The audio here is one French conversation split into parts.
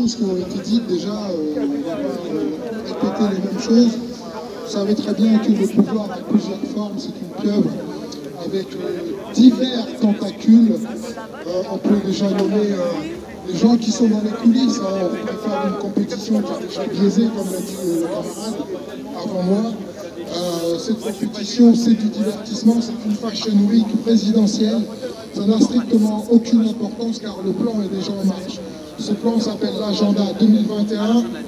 Choses qui ont été dites déjà, on ne va pas répéter les mêmes choses. Vous savez très bien que le pouvoir a plusieurs formes, c'est une pieuvre avec divers tentacules. On peut déjà nommer les gens qui sont dans les coulisses. On prépare une compétition qui est déjà biaisée, comme l'a dit le camarade avant moi. Cette compétition, c'est du divertissement, c'est une fashion week présidentielle. Ça n'a strictement aucune importance car le plan est déjà en marche. Ce plan s'appelle l'agenda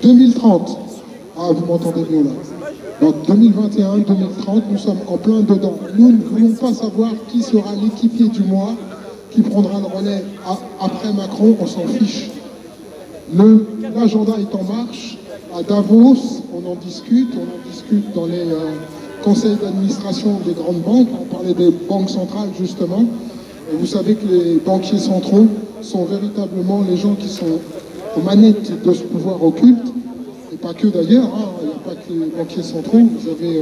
2021-2030. Ah, vous m'entendez mieux là. Donc 2021-2030, nous sommes en plein dedans. Nous ne voulons pas savoir qui sera l'équipier du mois, qui prendra le relais après Macron, on s'en fiche. L'agenda est en marche. À Davos, on en discute dans les conseils d'administration des grandes banques. On parlait des banques centrales justement. Et vous savez que les banquiers centraux sont véritablement les gens qui sont aux manettes de ce pouvoir occulte, et pas que d'ailleurs, hein. Il n'y a pas que les banquiers centraux, vous avez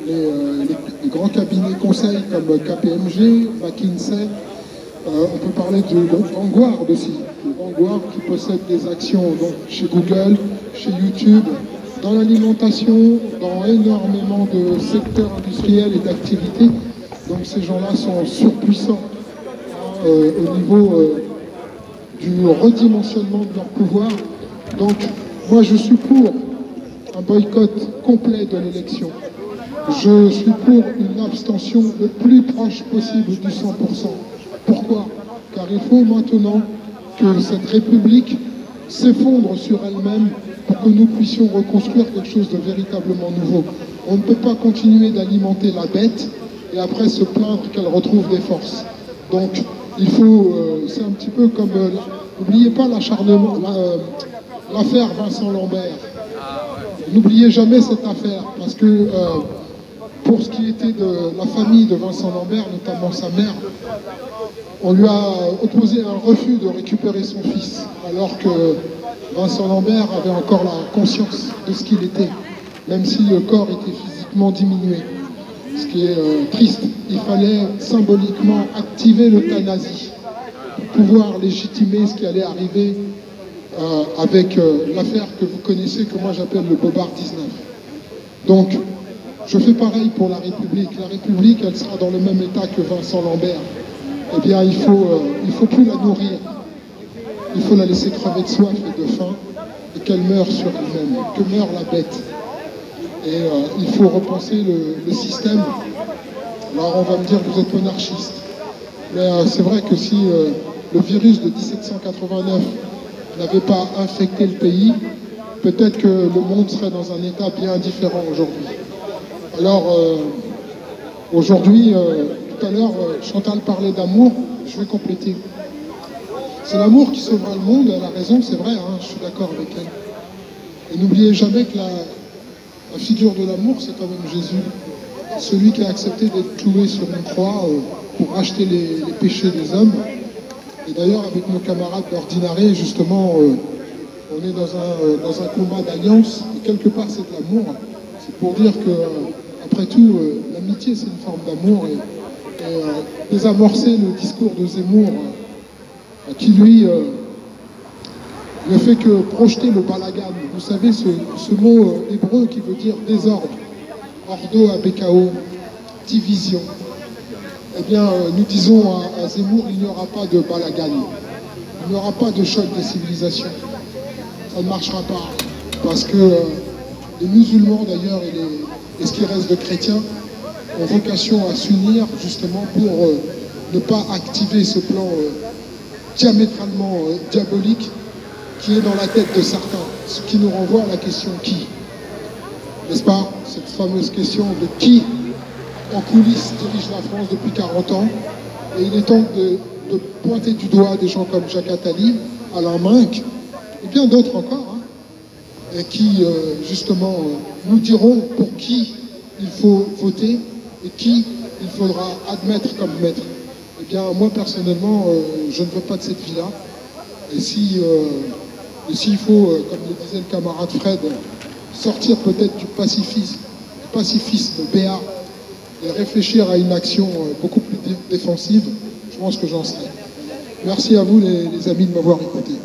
les grands cabinets conseils comme KPMG, McKinsey, on peut parler de Vanguard aussi, de Vanguard qui possède des actions donc, chez Google, chez YouTube, dans l'alimentation, dans énormément de secteurs industriels et d'activités. Donc ces gens-là sont surpuissants au niveau du redimensionnement de leur pouvoir. Donc moi je suis pour un boycott complet de l'élection. Je suis pour une abstention le plus proche possible du 100%. Pourquoi? Car il faut maintenant que cette République s'effondre sur elle-même pour que nous puissions reconstruire quelque chose de véritablement nouveau. On ne peut pas continuer d'alimenter la bête et après se plaindre qu'elle retrouve des forces. Donc il faut, c'est un petit peu comme, n'oubliez pas l'acharnement, l'affaire Vincent Lambert. N'oubliez jamais cette affaire, parce que pour ce qui était de la famille de Vincent Lambert, notamment sa mère, on lui a opposé un refus de récupérer son fils, alors que Vincent Lambert avait encore la conscience de ce qu'il était, même si le corps était physiquement diminué. Ce qui est triste, il fallait symboliquement activer l'euthanasie pour pouvoir légitimer ce qui allait arriver avec l'affaire que vous connaissez, que moi j'appelle le Bobard 19. Donc, je fais pareil pour la République. La République, elle sera dans le même état que Vincent Lambert. Eh bien, il faut plus la nourrir. Il faut la laisser crever de soif et de faim et qu'elle meure sur elle-même, que meure la bête. Et il faut repenser le système. Alors on va me dire que vous êtes monarchiste. Mais c'est vrai que si le virus de 1789 n'avait pas infecté le pays, peut-être que le monde serait dans un état bien différent aujourd'hui. Alors aujourd'hui, tout à l'heure, Chantal parlait d'amour, je vais compléter. C'est l'amour qui sauvera le monde, elle a raison, c'est vrai, hein, je suis d'accord avec elle. Et n'oubliez jamais que la figure de l'amour, c'est quand même Jésus. Celui qui a accepté d'être cloué sur une croix pour racheter les péchés des hommes. Et d'ailleurs, avec nos camarades d'Ordinaré, justement, on est dans un combat d'alliance. Et quelque part, c'est de l'amour. C'est pour dire que, après tout, l'amitié, c'est une forme d'amour. Et désamorcer le discours de Zemmour, qui lui ne fait que projeter le balagan. Vous savez, ce mot hébreu qui veut dire désordre, ordo abekao, division. Eh bien, nous disons à Zemmour, il n'y aura pas de balagan, il n'y aura pas de choc des civilisations. Ça ne marchera pas, parce que les musulmans d'ailleurs et ce qui reste de chrétiens ont vocation à s'unir justement pour ne pas activer ce plan diamétralement diabolique qui est dans la tête de certains, ce qui nous renvoie à la question qui, n'est-ce pas? Cette fameuse question de qui, en coulisses, dirige la France depuis 40 ans. Et il est temps de pointer du doigt des gens comme Jacques Attali, Alain Minc, et bien d'autres encore, hein, et qui, justement, nous diront pour qui il faut voter et qui il faudra admettre comme maître. Eh bien, moi, personnellement, je ne veux pas de cette vie-là. Et s'il faut, comme le disait le camarade Fred, sortir peut-être du pacifisme béat et réfléchir à une action beaucoup plus défensive, je pense que j'en serai. Merci à vous les amis de m'avoir écouté.